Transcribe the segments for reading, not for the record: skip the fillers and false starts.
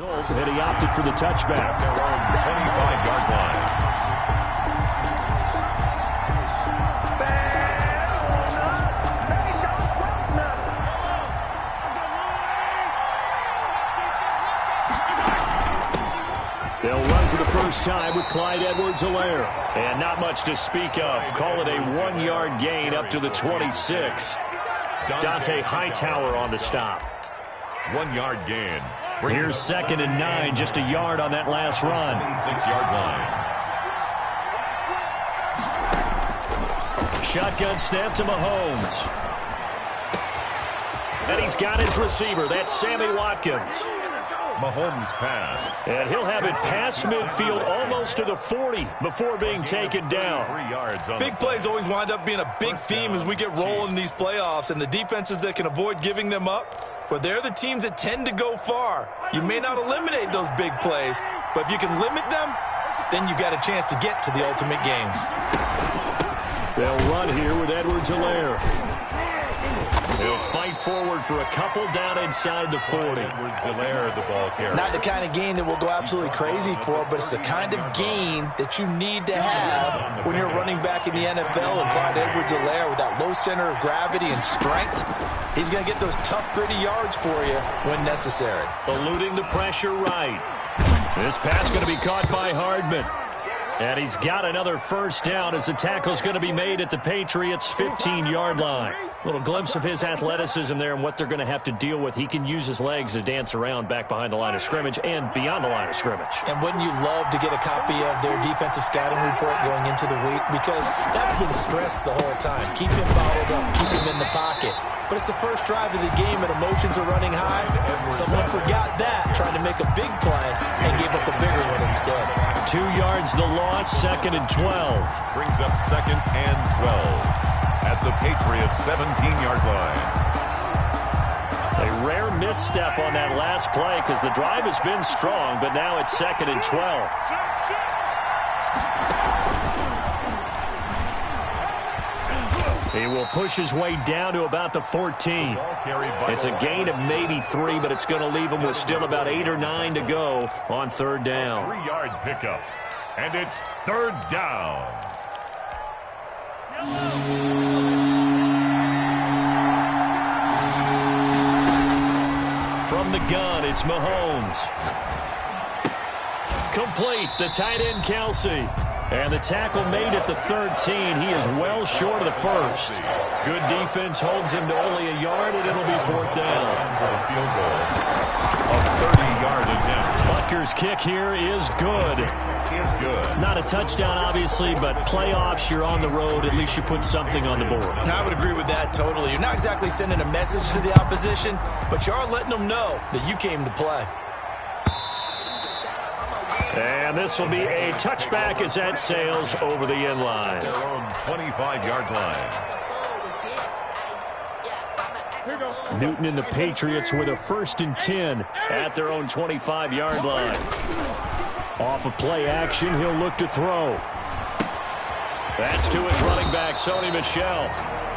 And he opted for the touchback. Their own 25-yard line. They'll run for the first time with Clyde Edwards-Helaire. And not much to speak of. Call it a 1-yard gain up to the 26. Dante Hightower on the stop. 1-yard gain. Here's 2nd and 9, just a yard on that last run. 6-yard line. Shotgun snap to Mahomes. And he's got his receiver. That's Sammy Watkins. Mahomes pass. And he'll have it past midfield almost to the 40 before being taken down. 3 yards on big plays always wind up being a big theme as we get rolling in these playoffs, and the defenses that can avoid giving them up, but they're the teams that tend to go far. You may not eliminate those big plays, but if you can limit them, then you've got a chance to get to the ultimate game. They'll run here with Edwards-Helaire. He'll fight forward for a couple down inside the 40. Edwards-Helaire, the ball carrier. Not the kind of game that we'll go absolutely crazy for, but it's the kind of game that you need to have when you're running back in the NFL. And Clyde Edwards-Helaire, with that low center of gravity and strength, he's going to get those tough, gritty yards for you when necessary. Eluding the pressure right. This pass going to be caught by Hardman. And he's got another first down as the tackle's going to be made at the Patriots' 15-yard line. A little glimpse of his athleticism there and what they're going to have to deal with. He can use his legs to dance around back behind the line of scrimmage and beyond the line of scrimmage. And wouldn't you love to get a copy of their defensive scouting report going into the week? Because that's been stressed the whole time. Keep him bottled up. Keep him in the pocket. But it's the first drive of the game and emotions are running high. Someone forgot that, trying to make a big play, and gave up a bigger one instead. 2 yards the loss, 2nd and 12. Brings up 2nd and 12 at the Patriots' 17-yard line. A rare misstep on that last play because the drive has been strong, but now it's 2nd and 12. He will push his way down to about the 14. It's a gain of maybe 3, but it's going to leave him with still about 8 or 9 to go on 3rd down. 3-yard pickup, and it's 3rd down. From the gun, it's Mahomes. Complete, the tight end Kelsey. And the tackle made at the 13. He is well short of the first. Good defense holds him to only a yard, and it'll be 4th down. For a field goal of 30-yard attempt. Butker's kick here is good. Not a touchdown, obviously, but playoffs, you're on the road. At least you put something on the board. I would agree with that totally. You're not exactly sending a message to the opposition, but you are letting them know that you came to play. And this will be a touchback as that sails over the end line. Their own 25-yard line. Newton and the Patriots with a 1st and 10 at their own 25-yard line. Off of play action, he'll look to throw. That's to his running back, Sony Michel.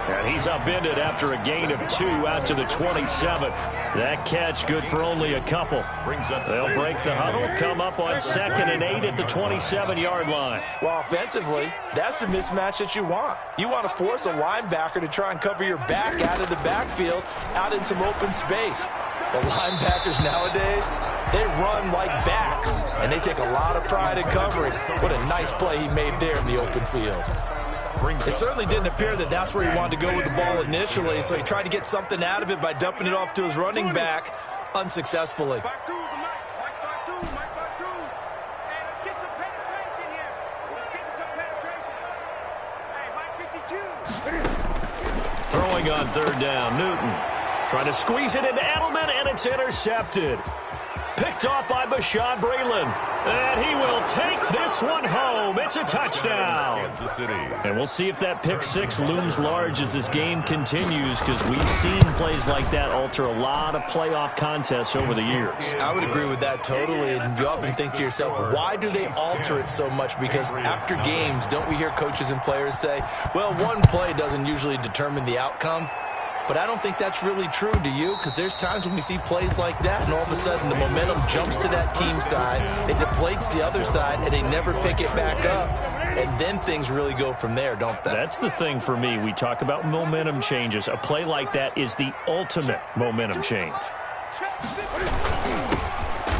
And he's upended after a gain of 2 out to the 27. That catch good for only a couple. They'll break the huddle, come up on 2nd and 8 at the 27-yard line. Well, offensively, that's the mismatch that you want. You want to force a linebacker to try and cover your back out of the backfield, out in some open space. The linebackers nowadays, they run like backs, and they take a lot of pride in covering. What a nice play he made there in the open field. It certainly didn't appear that that's where he wanted to go with the ball initially, so he tried to get something out of it by dumping it off to his running back unsuccessfully. Throwing on 3rd down, Newton. Trying to squeeze it into Edelman, and it's intercepted. Picked off by Bashaud Breeland. And he will take this one home. It's a touchdown. Kansas City. And we'll see if that pick 6 looms large as this game continues, because we've seen plays like that alter a lot of playoff contests over the years. I would agree with that totally. And you often think to yourself, why do they alter it so much? Because after games, don't we hear coaches and players say, well, one play doesn't usually determine the outcome? but I don't think that's really true, do you? Because there's times when we see plays like that, and all of a sudden the momentum jumps to that team side, it deflates the other side, and they never pick it back up, and then things really go from there, don't they? That's the thing for me. We talk about momentum changes. A play like that is the ultimate momentum change.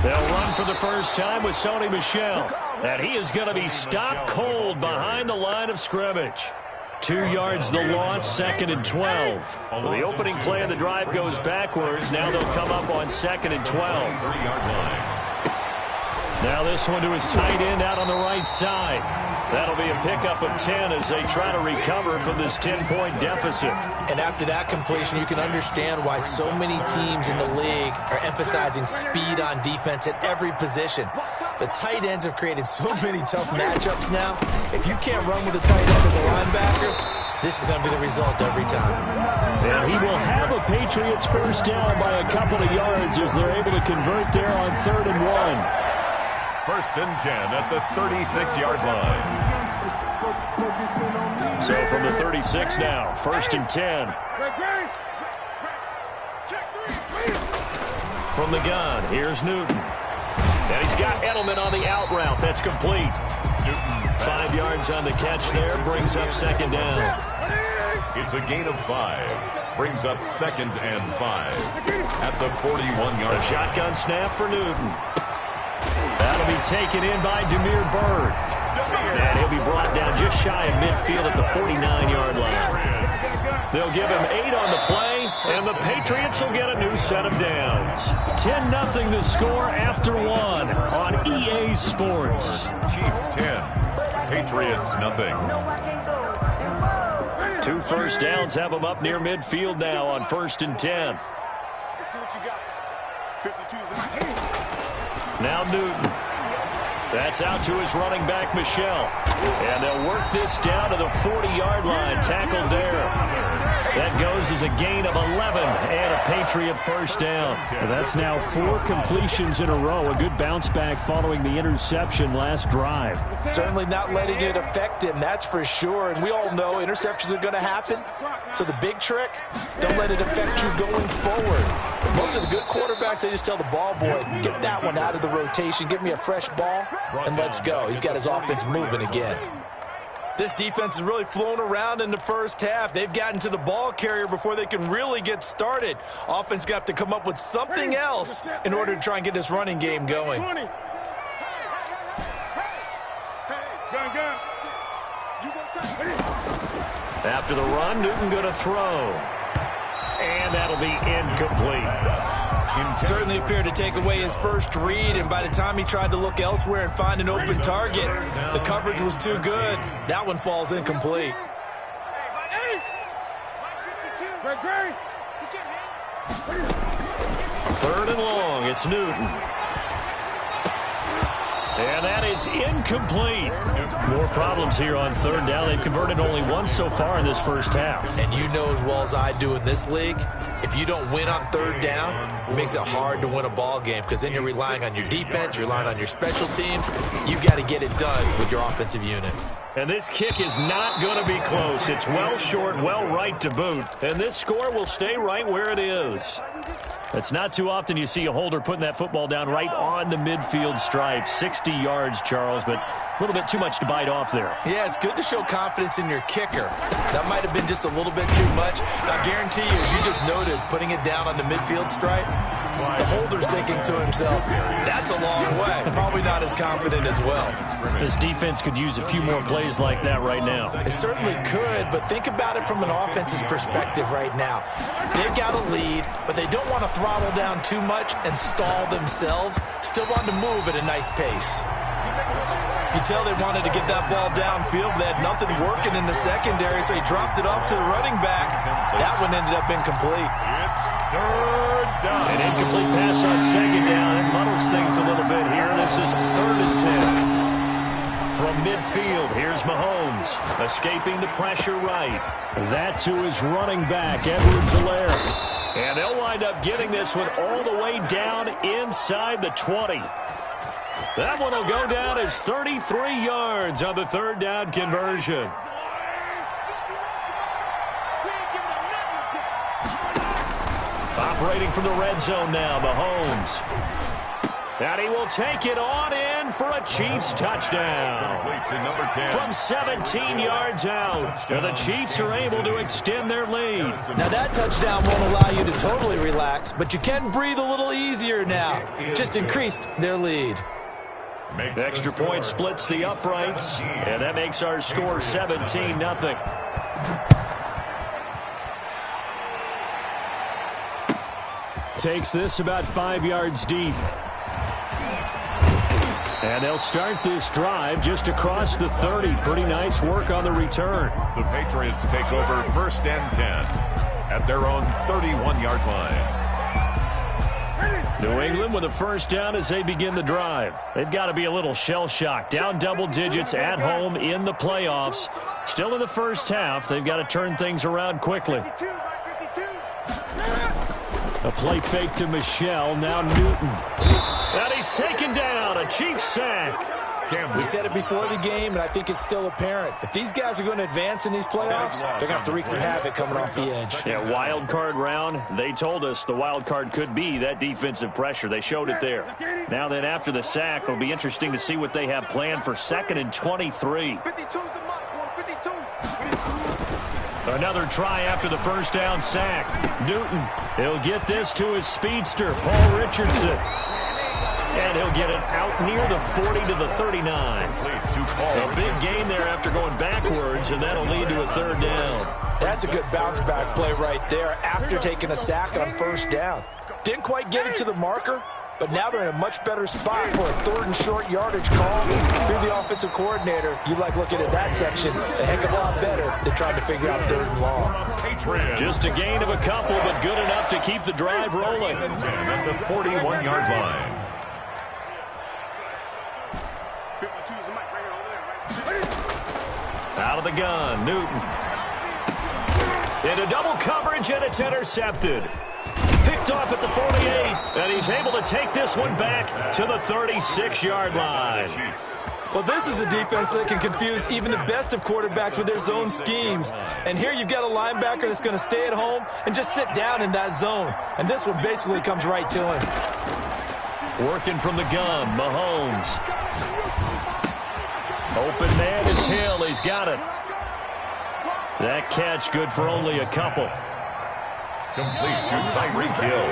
They'll run for the first time with Sony Michel, and he is going to be stopped cold behind the line of scrimmage. 2 yards the loss, 2nd and 12. So the opening play of the drive goes backwards. Now they'll come up on 2nd and 12. Now this one to his tight end out on the right side. That'll be a pickup of 10 as they try to recover from this 10-point deficit. And after that completion, you can understand why so many teams in the league are emphasizing speed on defense at every position. The tight ends have created so many tough matchups now. If you can't run with a tight end as a linebacker, this is going to be the result every time. And he will have a Patriots first down by a couple of yards as they're able to convert there on 3rd and 1. 1st and 10 at the 36-yard line. So from the 36 now, 1st and 10. From the gun, here's Newton. And he's got Edelman on the out route. That's complete. 5 yards on the catch there, brings up 2nd down. It's a gain of 5. Brings up 2nd and 5 at the 41-yard line. A shotgun snap for Newton. That'll be taken in by Demir Bird. And he'll be brought down just shy of midfield at the 49-yard line. They'll give him 8 on the play, and the Patriots will get a new set of downs. 10-0 the score after 1 on EA Sports. Chiefs 10, Patriots nothing. 2 first downs have them up near midfield now on 1st and 10. Now Newton. That's out to his running back, Michel. And they'll work this down to the 40-yard line. Tackled there. That goes as a gain of 11 and a Patriot first down. Well, that's now 4 completions in a row. A good bounce back following the interception last drive. Certainly not letting it affect him, that's for sure. And we all know interceptions are going to happen. So the big trick, don't let it affect you going forward. Most of the good quarterbacks, they just tell the ball boy, get that one out of the rotation, give me a fresh ball, and let's go. He's got his offense moving again. This defense is really flown around in the first half. They've gotten to the ball carrier before they can really get started. Offense got to come up with something else in order to try and get this running game going. After the run, Newton going to throw. And that'll be incomplete. Certainly appeared to take away his first read, and by the time he tried to look elsewhere and find an open target, the coverage was too good. That one falls incomplete. 3rd and long, it's Newton. And that is incomplete. More problems here on 3rd down. They've converted only once so far in this first half. And you know as well as I do in this league, if you don't win on 3rd down, it makes it hard to win a ball game because then you're relying on your defense, you're relying on your special teams. You've got to get it done with your offensive unit. And this kick is not going to be close. It's well short, well right to boot. And this score will stay right where it is. It's not too often you see a holder putting that football down right on the midfield stripe. 60 yards, Charles, but a little bit too much to bite off there. Yeah, it's good to show confidence in your kicker. That might have been just a little bit too much. I guarantee you, as you just noted, putting it down on the midfield stripe, the holder's thinking to himself, that's a long way. Probably not as confident as well. This defense could use a few more plays like that right now. It certainly could, but think about it from an offense's perspective right now. They've got a lead, but they don't want to throttle down too much and stall themselves. Still want to move at a nice pace. You can tell they wanted to get that ball downfield, but they had nothing working in the secondary, so he dropped it off to the running back. That one ended up incomplete. An incomplete pass on 2nd down. It muddles things a little bit here. This is 3rd and 10. From midfield, here's Mahomes, escaping the pressure right. That to his running back, Edwards-Helaire. And they'll wind up getting this one all the way down inside the 20. That one will go down as 33 yards on the 3rd down conversion. Operating from the red zone now, Mahomes. And he will take it on in for a Chiefs touchdown. From 17 yards out. And the Chiefs are able to extend their lead. Now that touchdown won't allow you to totally relax, but you can breathe a little easier now. Just increased their lead. The extra point splits the uprights, and that makes our score 17-0. Takes this about 5 yards deep. And they'll start this drive just across the 30. Pretty nice work on the return. The Patriots take over 1st and 10 at their own 31-yard line. New England with a first down as they begin the drive. They've got to be a little shell-shocked. Down double digits at home in the playoffs. Still in the first half. They've got to turn things around quickly. A play fake to Michelle. Now Newton. And he's taken down. A Chiefs sack. We said it before the game, and I think it's still apparent. If these guys are going to advance in these playoffs, they're going to have to wreak some havoc coming off the edge. Yeah, wild card round. They told us the wild card could be that defensive pressure. They showed it there. Now then, after the sack, it'll be interesting to see what they have planned for 2nd and 23. Another try after the first down sack. Newton, he'll get this to his speedster, Paul Richardson. And he'll get it out near the 40 to the 39. A big gain there after going backwards, and that'll lead to a 3rd down. That's a good bounce-back play right there after taking a sack on 1st down. Didn't quite get it to the marker, but now they're in a much better spot for a 3rd and short yardage call through the offensive coordinator. You like looking at that section a heck of a lot better than trying to figure out 3rd and long. Just a gain of a couple, but good enough to keep the drive rolling. At the 41-yard line. Out of the gun, Newton. Into double coverage, and it's intercepted. Picked off at the 48, and he's able to take this one back to the 36-yard line. Well, this is a defense that can confuse even the best of quarterbacks with their zone schemes. And here you've got a linebacker that's going to stay at home and just sit down in that zone. And this one basically comes right to him. Working from the gun, Mahomes. Open man is Hill. He's got it. That catch good for only a couple. Complete to Tyreek Hill.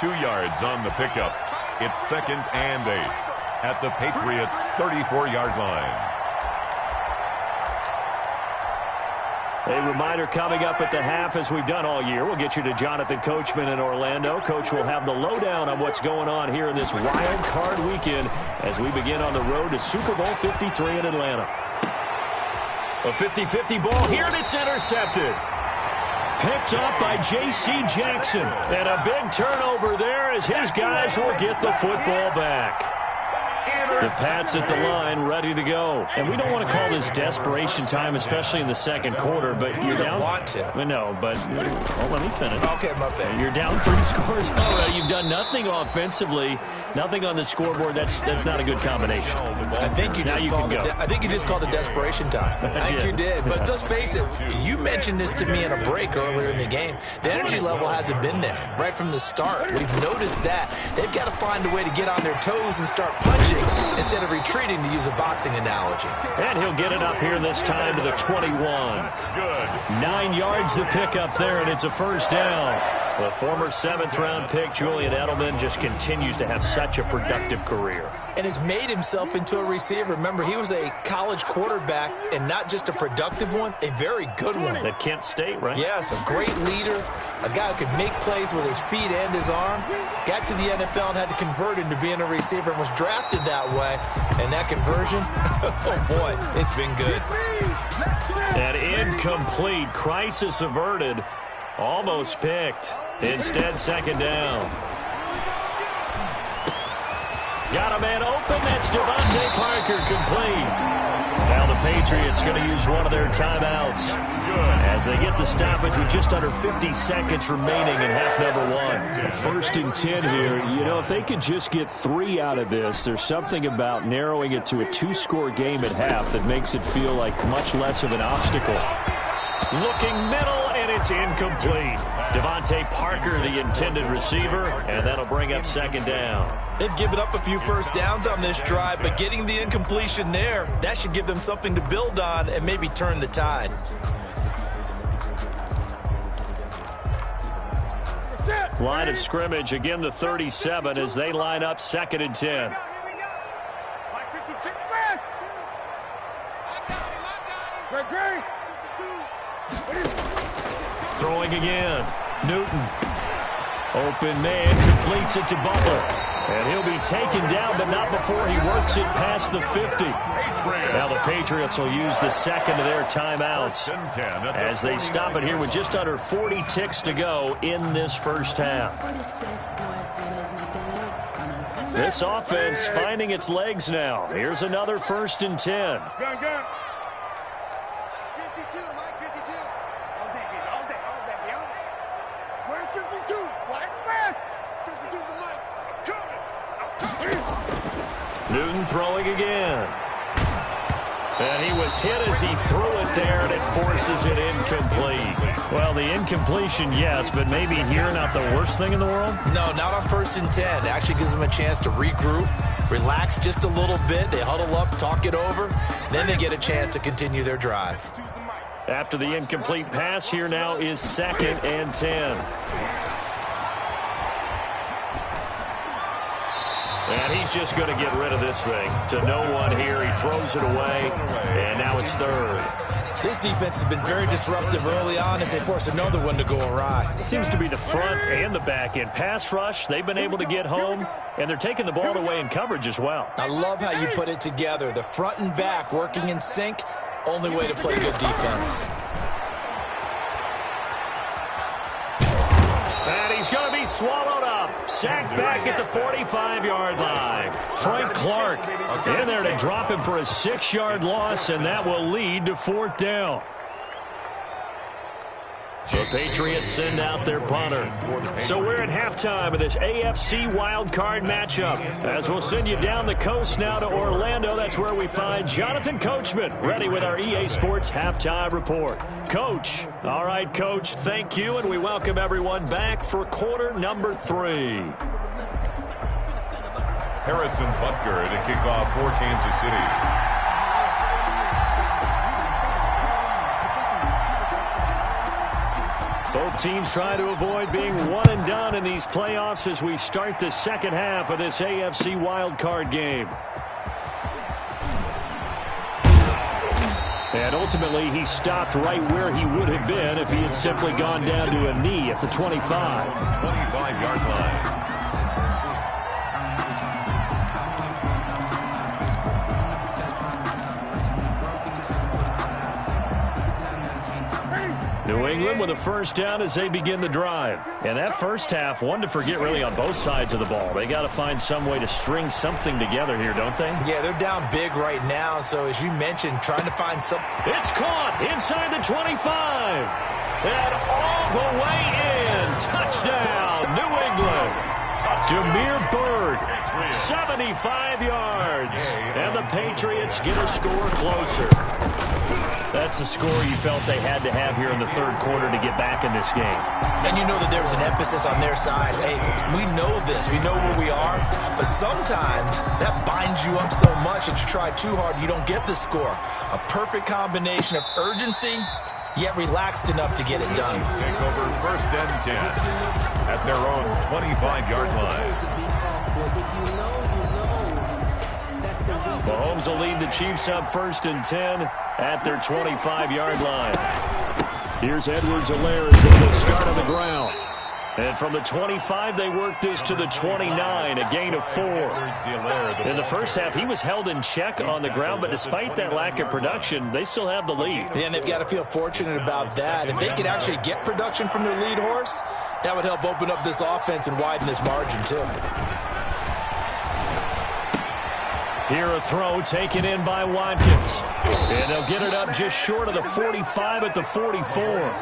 2 yards on the pickup. It's 2nd and 8 at the Patriots' 34-yard line. A reminder coming up at the half, as we've done all year. We'll get you to Jonathan Coachman in Orlando. Coach will have the lowdown on what's going on here in this wild card weekend as we begin on the road to Super Bowl 53 in Atlanta. A 50-50 ball here, and it's intercepted. Picked up by J.C. Jackson. And a big turnover there as his guys will get the football back. The Pats at the line, ready to go. And we don't want to call this desperation time, especially in the second quarter, but you're down. You don't want to. I know, but let me finish. Okay, my bad. You're down 3 scores already. You've done nothing offensively, nothing on the scoreboard. That's not a good combination. I think you just called it desperation time. I think you did. But let's face it, you mentioned this to me in a break earlier in the game. The energy level hasn't been there right from the start. We've noticed that. They've got to find a way to get on their toes and start punching instead of retreating, to use a boxing analogy. And he'll get it up here this time to the 21. Good. 9 yards to pick up there, and it's a first down. The former 7th-round pick, Julian Edelman, just continues to have such a productive career. And has made himself into a receiver. Remember, he was a college quarterback, and not just a productive one, a very good one. At Kent State, right? Yes, a great leader, a guy who could make plays with his feet and his arm. Got to the NFL and had to convert into being a receiver and was drafted that way. And that conversion, oh boy, it's been good. And incomplete. Crisis averted. Almost picked. Instead, 2nd down. Got a man open. That's Devontae Parker, complete. Now the Patriots going to use one of their timeouts as they get the stoppage with just under 50 seconds remaining in half number 1. 1st and 10 here. You know, if they could just get 3 out of this, there's something about narrowing it to a 2-score game at half that makes it feel like much less of an obstacle. Looking middle, and and it's incomplete. Devontae Parker, the intended receiver, and that'll bring up second down. They've given up a few first downs on this drive, but getting the incompletion there, that should give them something to build on and maybe turn the tide. Line of scrimmage, again the 37 as they line up 2nd and 10. Throwing again. Newton. Open man, completes it to Butler. And he'll be taken down, but not before he works it past the 50. Now the Patriots will use the second of their timeouts as they stop it here with just under 40 ticks to go in this first half. This offense finding its legs now. Here's another 1st and 10. Newton throwing again. And he was hit as he threw it there, and it forces it incomplete. Well, the incompletion, yes, but maybe here not the worst thing in the world? No, not on 1st and 10. It actually gives them a chance to regroup, relax just a little bit. They huddle up, talk it over. Then they get a chance to continue their drive. After the incomplete pass, here now is 2nd and 10. And he's just going to get rid of this thing to no one here. He throws it away, and now it's 3rd. This defense has been very disruptive early on as they force another one to go awry. It seems to be the front and the back end. Pass rush, they've been able to get home, and they're taking the ball away in coverage as well. I love how you put it together. The front and back working in sync, only way to play good defense. And he's going to be swallowed up. Sacked back at the 45-yard line. Frank Clark in there to drop him for a 6-yard loss, and that will lead to 4th down. The Patriots send out their punter. So we're at halftime of this AFC wildcard matchup. As we'll send you down the coast now to Orlando, that's where we find Jonathan Coachman, ready with our EA Sports Halftime Report. Coach. All right, Coach, thank you, and we welcome everyone back for quarter number 3. Harrison Butker to kick off for Kansas City. Both teams try to avoid being one and done in these playoffs as we start the second half of this AFC wildcard game. And ultimately, he stopped right where he would have been if he had simply gone down to a knee at the 25. 25-yard line. New England with a first down as they begin the drive. And that first half, one to forget really on both sides of the ball. They got to find some way to string something together here, don't they? Yeah, they're down big right now. So as you mentioned, trying to find some. It's caught inside the 25. And all the way in. Touchdown, New England. Demir Bird, 75 yards. And the Patriots get a score closer. That's a score you felt they had to have here in the third quarter to get back in this game. And you know that there was an emphasis on their side. Hey, we know this. We know where we are. But sometimes that binds you up so much that you try too hard, you don't get the score. A perfect combination of urgency, yet relaxed enough to get it done. Take over 1st and 10 at their own 25-yard line. Mahomes will lead the Chiefs up 1st and 10 at their 25-yard line. Here's Edwards-Helaire as they start on the ground. And from the 25, they work this to the 29, a gain of 4. In the first half, he was held in check on the ground, but despite that lack of production, they still have the lead. Yeah, and they've got to feel fortunate about that. If they could actually get production from their lead horse, that would help open up this offense and widen this margin, too. Here a throw taken in by Watkins. And they'll get it up just short of the 45 at the 44.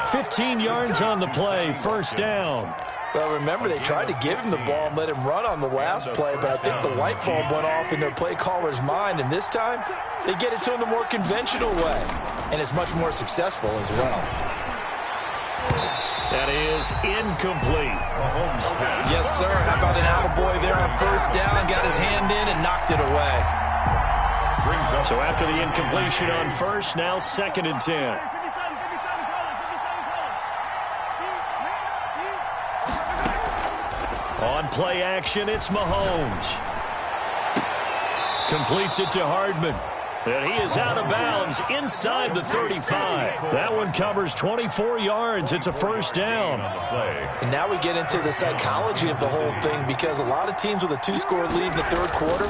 15 yards on the play, first down. Well, remember, they tried to give him the ball and let him run on the last play, but I think the light bulb went off in their play caller's mind, and this time they get it to him the more conventional way, and it's much more successful as well. That is incomplete. Yes, sir. How about an attaboy there on first down? Got his hand in and knocked it away. So after the incompletion on first, now 2nd and 10. On play action, it's Mahomes. Completes it to Hardman. And he is out of bounds inside the 35. That one covers 24 yards. It's a first down. And now we get into the psychology of the whole thing, because a lot of teams with a 2-score lead in the third quarter,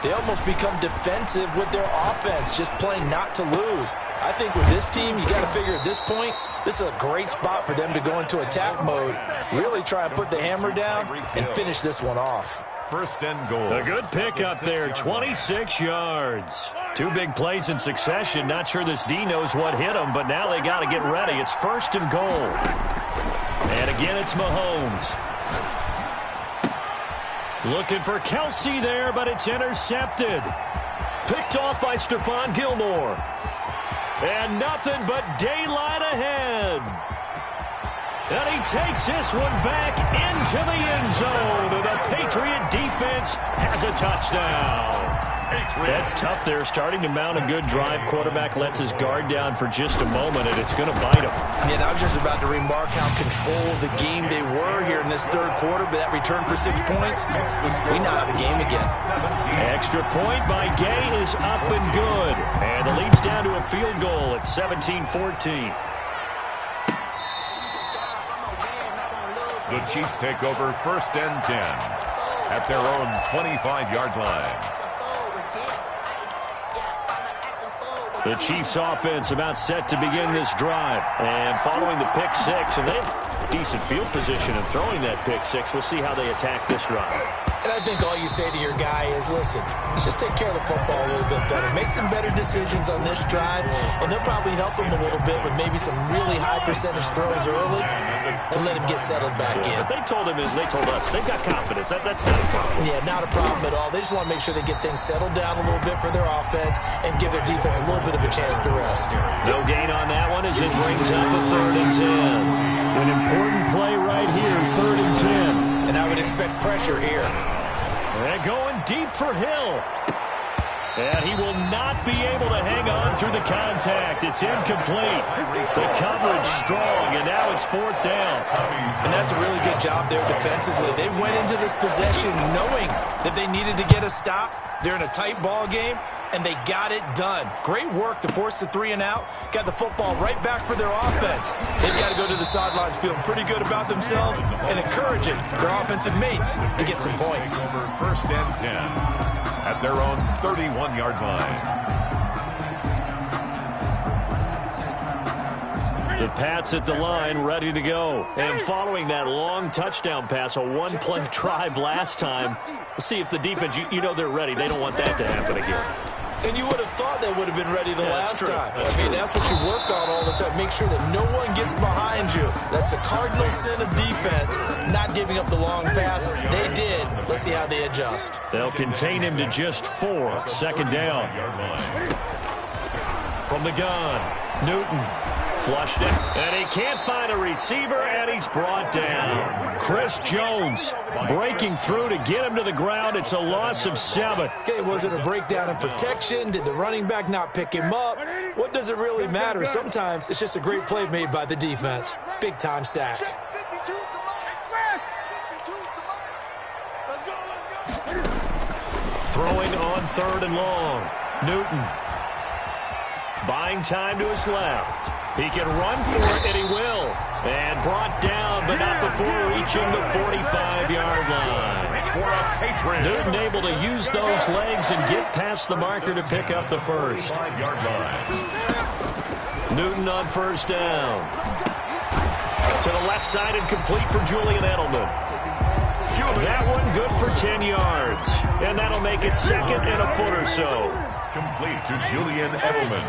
they almost become defensive with their offense, just playing not to lose. I think with this team, you got to figure at this point, this is a great spot for them to go into attack mode, really try and put the hammer down and finish this one off. First and goal. A good pickup there, 26 yards. 2 big plays in succession. Not sure this D knows what hit him, but now they got to get ready. It's 1st and goal. And again, it's Mahomes. Looking for Kelsey there, but it's intercepted. Picked off by Stephon Gilmore. And nothing but daylight ahead. And he takes this one back into the end zone. And the Patriot defense has a touchdown. That's tough there, starting to mount a good drive. Quarterback lets his guard down for just a moment, and it's going to bite him. Yeah, I was just about to remark how controlled the game they were here in this third quarter, but that return for 6 points, we now have a game again. Extra point by Gay is up and good. And the lead's down to a field goal at 17-14. The Chiefs take over 1st and 10 at their own 25-yard line. The Chiefs offense about set to begin this drive. And following the pick 6, and they have decent field position and throwing that pick 6. We'll see how they attack this drive. And I think all you say to your guy is, listen, let's just take care of the football a little bit better. Make some better decisions on this drive, and they'll probably help him a little bit with maybe some really high percentage throws early to let him get settled back in. But they told us, they've got confidence. That's not a problem. Yeah, not a problem at all. They just want to make sure they get things settled down a little bit for their offense and give their defense a little bit of a chance to rest. No gain on that one as it brings up a 3rd and 10. An important play right here, 3rd and 10. And I would expect pressure here. And going deep for Hill. And he will not be able to hang on through the contact. It's incomplete. The coverage strong, and now it's 4th down. And that's a really good job there defensively. They went into this possession knowing that they needed to get a stop. They're in a tight ball game, and they got it done. Great work to force the 3 and out. Got the football right back for their offense. They've got to go to the sidelines feeling pretty good about themselves and encouraging their offensive mates to get some points. Over 1st and 10 at their own 31-yard line. The Pats at the line, ready to go. And following that long touchdown pass, a 1-play drive last time, we'll see if the defense, you know they're ready. They don't want that to happen again. And you would have thought they would have been ready the last time. I mean, that's what you work on all the time. Make sure that no one gets behind you. That's the cardinal sin of defense, not giving up the long pass. They did. Let's see how they adjust. They'll contain him to just 4. 2nd down. From the gun, Newton. Flushed it, and he can't find a receiver, and he's brought down. Chris Jones breaking through to get him to the ground. It's a loss of 7. Okay, was it a breakdown in protection? Did the running back not pick him up? What does it really matter? Sometimes it's just a great play made by the defense. Big-time sack. Throwing on 3rd and long. Newton. Buying time to his left. He can run for it, and he will. And brought down, but not before reaching the 45-yard line. Newton able to use those legs and get past the marker to pick up the 1st. Newton on 1st down. To the left side and complete for Julian Edelman. That one good for 10 yards. And that'll make it 2nd and a foot or so. Complete to Julian Edelman.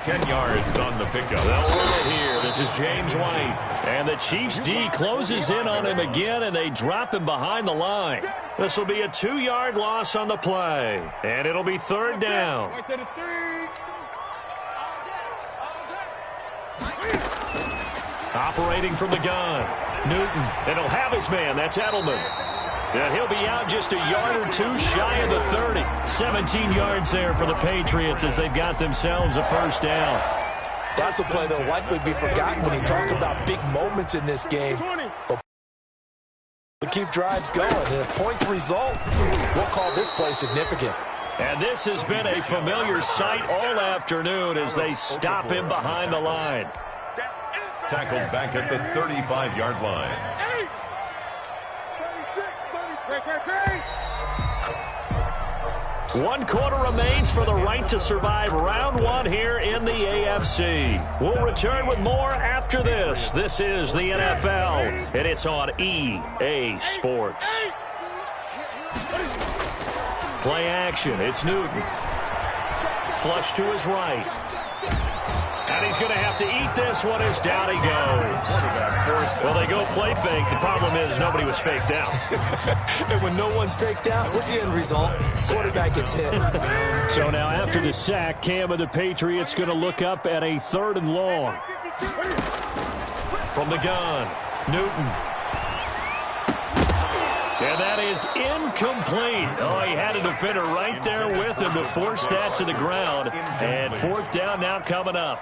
10 yards on the pickup. They'll run it here. This is James White. And the Chiefs D closes in on him again, and they drop him behind the line. This will be a 2-yard loss on the play. And it'll be 3rd down. Operating from the gun, Newton, and he'll have his man. That's Edelman. And he'll be out just a yard or two shy of the 30. 17 yards there for the Patriots as they've got themselves a first down. That's a play that will likely be forgotten when you talk about big moments in this game. But keep drives going, and if points result, we'll call this play significant. And this has been a familiar sight all afternoon as they stop him behind the line. Tackled back at the 35-yard line. 1 quarter remains for the right to survive round 1 here in the AFC. We'll return with more after this. This is the NFL, and it's on EA Sports. Play action. It's Newton. Flush to his right. And he's going to have to eat this one as down he goes. Well, they go play fake. The problem is nobody was faked out. And when no one's faked out, what's the end result? Quarterback gets hit. So now after the sack, Cam of the Patriots going to look up at a 3rd and long. From the gun, Newton. And that is incomplete. Oh, he had a defender right there with him to force that to the ground. And 4th down now coming up.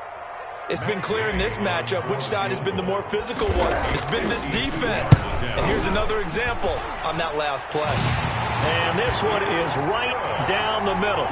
It's been clear in this matchup which side has been the more physical one. It's been this defense. And here's another example on that last play. And this one is right down the middle.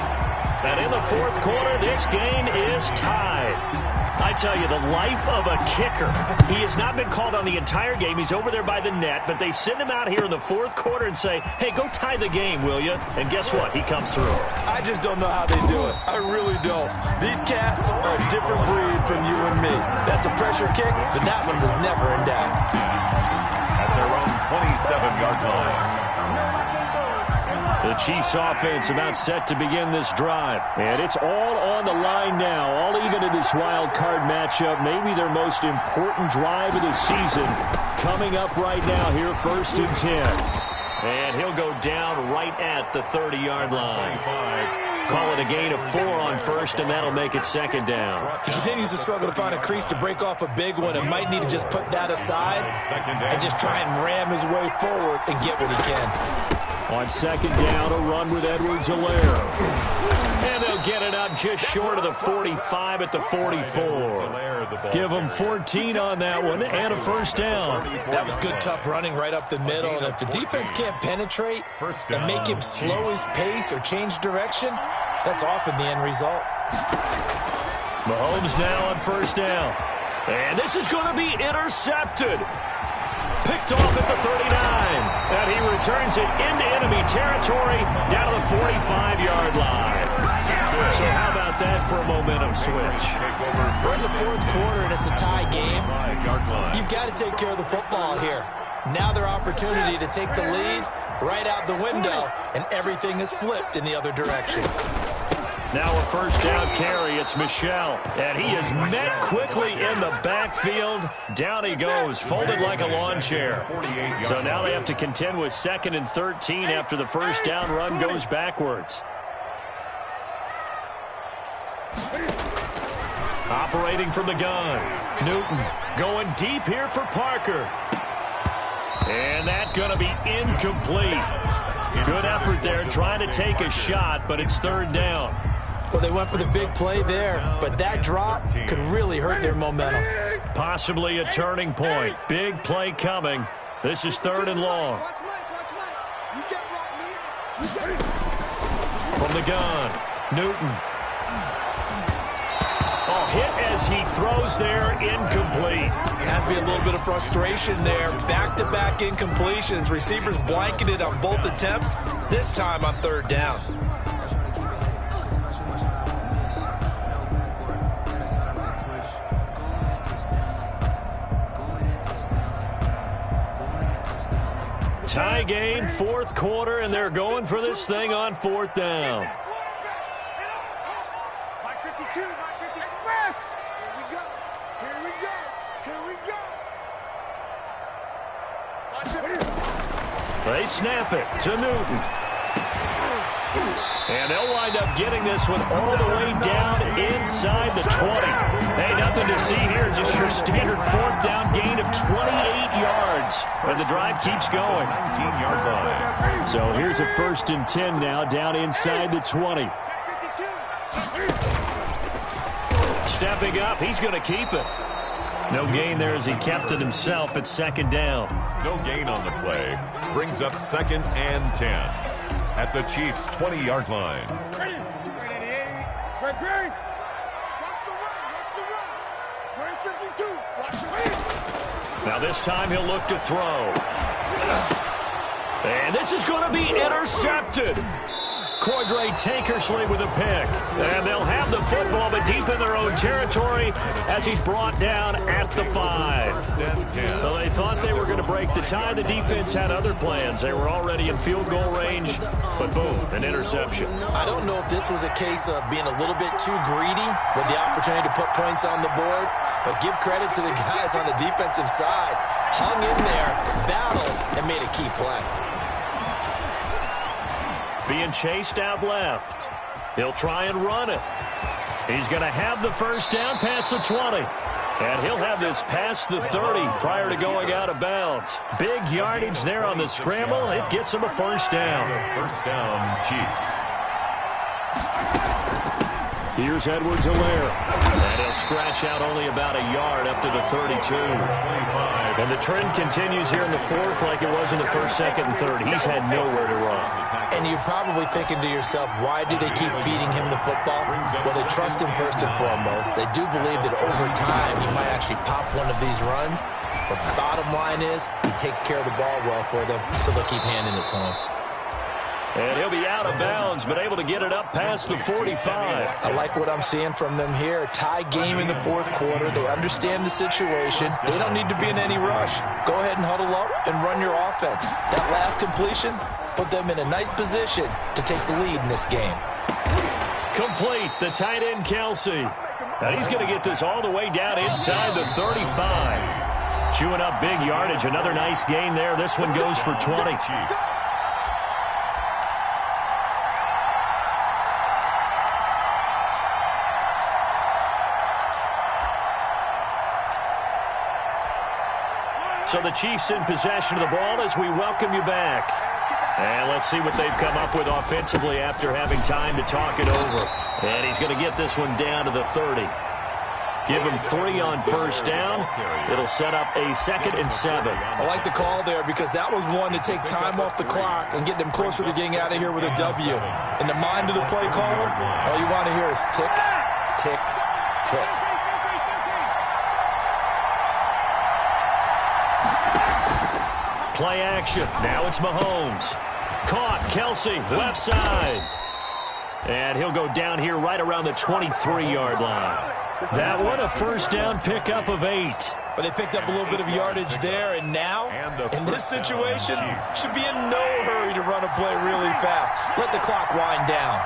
And in the 4th quarter, this game is tied. I tell you, the life of a kicker. He has not been called on the entire game. He's over there by the net, but they send him out here in the 4th quarter and say, hey, go tie the game, will you? And guess what? He comes through. I just don't know how they do it. I really don't. These cats are a different breed from you and me. That's a pressure kick, but that one was never in doubt. At their own 27-yard line. The Chiefs offense about set to begin this drive. And it's all on the line now, all even in this wild card matchup. Maybe their most important drive of the season coming up right now here, 1st and 10. And he'll go down right at the 30-yard line. Call it a gain of 4 on 1st, and that'll make it 2nd down. He continues to struggle to find a crease to break off a big one and might need to just put that aside and just try and ram his way forward and get what he can. On 2nd down, a run with Edwards-Helaire. And they'll get it up just short of the 45 at the 44. Give them 14 on that one and a 1st down. That was good, tough running right up the middle. And if the defense can't penetrate and make him slow his pace or change direction, that's often the end result. Mahomes now on 1st down. And this is going to be intercepted. Picked off at the 39. And he returns it into enemy territory down to the 45-yard line. So how about that for a momentum switch? We're in the 4th quarter and it's a tie game. You've got to take care of the football here. Now their opportunity to take the lead right out the window, and everything is flipped in the other direction. Now a 1st down carry. It's Michel. And he is met quickly in the backfield. Down he goes, folded like a lawn chair. So now they have to contend with 2nd and 13 after the 1st down run goes backwards. Operating from the gun. Newton going deep here for Parker. And that's going to be incomplete. Good effort there trying to take a shot, but it's 3rd down. Well, they went for the big play there, but that drop could really hurt their momentum. Possibly a turning point. Big play coming. This is 3rd and long. From the gun, Newton. Oh, hit as he throws there, incomplete. Has to be a little bit of frustration there. Back-to-back incompletions. Receivers blanketed on both attempts, this time on 3rd down. Tie game, 4th quarter, and they're going for this thing on 4th down. They snap it to Newton. And they'll wind up getting this one all the way down inside the 20. Hey, nothing to see here, just your standard fourth down gain of 28 yards. And the drive keeps going. 19-yard line. So here's a 1st and 10 now, down inside the 20. Stepping up, he's going to keep it. No gain there as he kept it himself at 2nd down. No gain on the play. Brings up 2nd and 10 at the Chiefs' 20-yard line. Now this time he'll look to throw. And this is going to be intercepted. Cordray Tankersley with a pick. And they'll have the football, but deep in their own territory as he's brought down at the 5. Well, they thought they were going to break the tie. The defense had other plans. They were already in field goal range, but boom, an interception. I don't know if this was a case of being a little bit too greedy with the opportunity to put points on the board, but give credit to the guys on the defensive side. Hung in there, battled, and made a key play. Being chased out left. He'll try and run it. He's going to have the 1st down past the 20. And he'll have this past the 30 prior to going out of bounds. Big yardage there on the scramble. It gets him a 1st down. 1st down, Chiefs. Here's Edwards-Helaire. And he'll scratch out only about a yard up to the 32. And the trend continues here in the 4th like it was in the 1st, 2nd, and 3rd. He's had nowhere to run. And you're probably thinking to yourself, why do they keep feeding him the football? Well, they trust him first and foremost. They do believe that over time he might actually pop one of these runs. But the bottom line is he takes care of the ball well for them, so they'll keep handing it to him. And he'll be out of bounds, but able to get it up past the 45. I like what I'm seeing from them here. Tie game in the 4th quarter. They understand the situation. They don't need to be in any rush. Go ahead and huddle up and run your offense. That last completion put them in a nice position to take the lead in this game. Complete, the tight end, Kelsey. And he's going to get this all the way down inside the 35. Chewing up big yardage. Another nice gain there. This one goes for 20. So the Chiefs in possession of the ball as we welcome you back. And let's see what they've come up with offensively after having time to talk it over. And he's going to get this one down to the 30. Give him 3 on 1st down. It'll set up a 2nd and 7. I like the call there because that was one to take time off the clock and get them closer to getting out of here with a W. In the mind of the play caller, all you want to hear is tick, tick, tick. Play action. Now it's Mahomes. Caught. Kelsey, left side. And he'll go down here right around the 23-yard line. That one a 1st down pickup of 8. But they picked up a little bit of yardage there, and now, in this situation, should be in no hurry to run a play really fast. Let the clock wind down.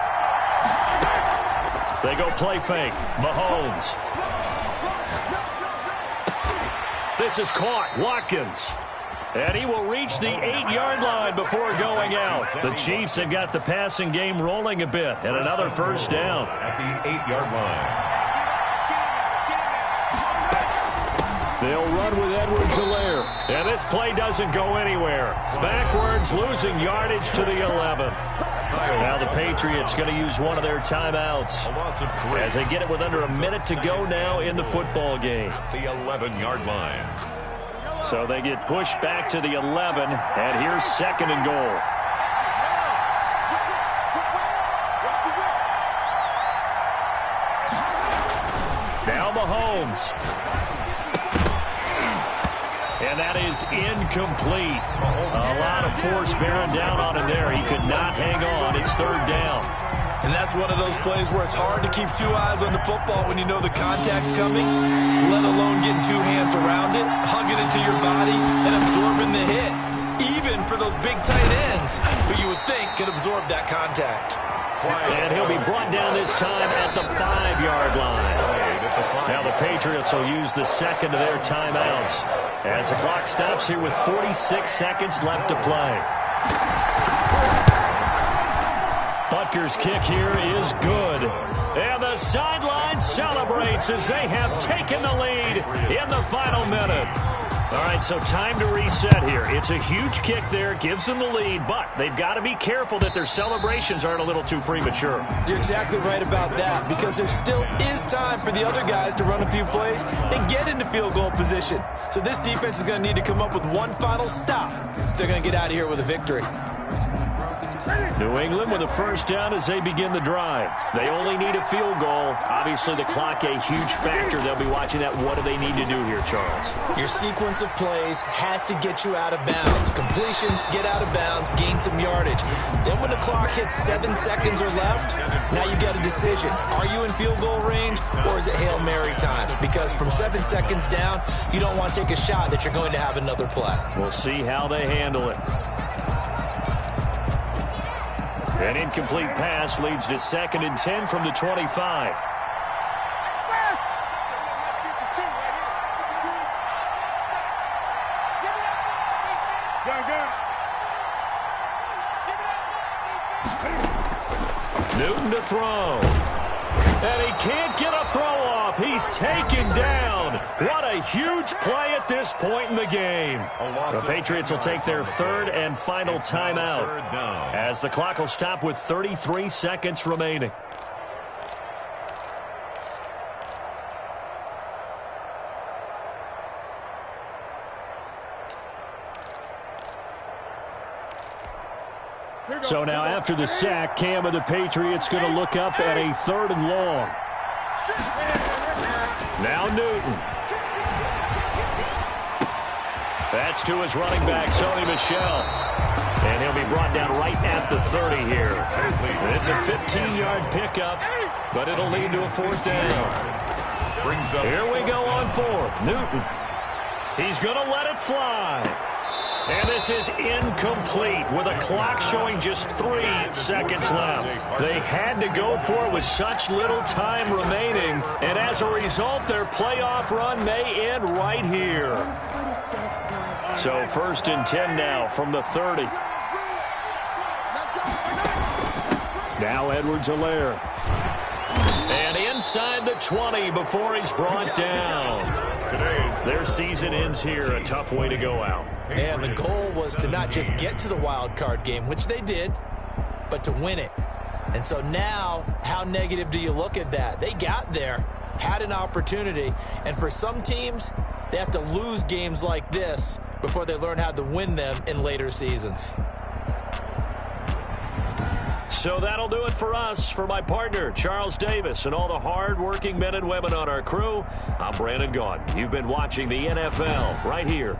They go play fake. Mahomes. This is caught. Watkins. And he will reach the 8-yard line before going out. The Chiefs have got the passing game rolling a bit. And another 1st down. At the 8-yard line. They'll run with Edwards-Helaire. And this play doesn't go anywhere. Backwards, losing yardage to the 11. Now the Patriots going to use one of their timeouts as they get it with under a minute to go now in the football game. The 11-yard line. So they get pushed back to the 11, and here's 2nd and goal. Now Mahomes. And that is incomplete. A lot of force bearing down on him there. He could not hang on. It's 3rd down. And that's one of those plays where it's hard to keep 2 eyes on the football when you know the contact's coming, let alone getting 2 hands around it, hugging it to your body, and absorbing the hit. Even for those big tight ends who you would think could absorb that contact. And he'll be brought down this time at the 5-yard line. Now the Patriots will use the 2nd of their timeouts as the clock stops here with 46 seconds left to play. But Packers kick here is good. And the sideline celebrates as they have taken the lead in the final minute. All right, so time to reset here. It's a huge kick there, gives them the lead, but they've got to be careful that their celebrations aren't a little too premature. You're exactly right about that, because there still is time for the other guys to run a few plays and get into field goal position. So this defense is going to need to come up with one final stop if they're going to get out of here with a victory. New England with a first down as they begin the drive. They only need a field goal. Obviously, the clock a huge factor. They'll be watching that. What do they need to do here, Charles? Your sequence of plays has to get you out of bounds. Completions, get out of bounds, gain some yardage. Then when the clock hits 7 seconds or left, now you got a decision. Are you in field goal range, or is it Hail Mary time? Because from 7 seconds down, you don't want to take a shot that you're going to have another play. We'll see how they handle it. An incomplete pass leads to 2nd and 10 from the 25. Newton to throw. And he can't get a throw off. He's taken down. What a huge play at this point in the game. The Patriots will take their 3rd and final timeout as the clock will stop with 33 seconds remaining. So now after the sack, Cam of the Patriots going to look up at a 3rd and long. Now Newton. That's to his running back, Sony Michel. And he'll be brought down right at the 30 here. And it's a 15-yard pickup, but it'll lead to a 4th down. Here we go on 4th. Newton. He's going to let it fly. And this is incomplete with a clock showing just 3 seconds left. They had to go for it with such little time remaining, and as a result, their playoff run may end right here. So 1st and 10 now from the 30. Now Edwards-Helaire. And inside the 20 before he's brought down. Their season ends here. A tough way to go out. And the goal was to not just get to the wild card game, which they did, but to win it. And so now, how negative do you look at that? They got there, had an opportunity, and for some teams, they have to lose games like this before they learn how to win them in later seasons. So that'll do it for us. For my partner, Charles Davis, and all the hard-working men and women on our crew, I'm Brandon Gaudin. You've been watching the NFL right here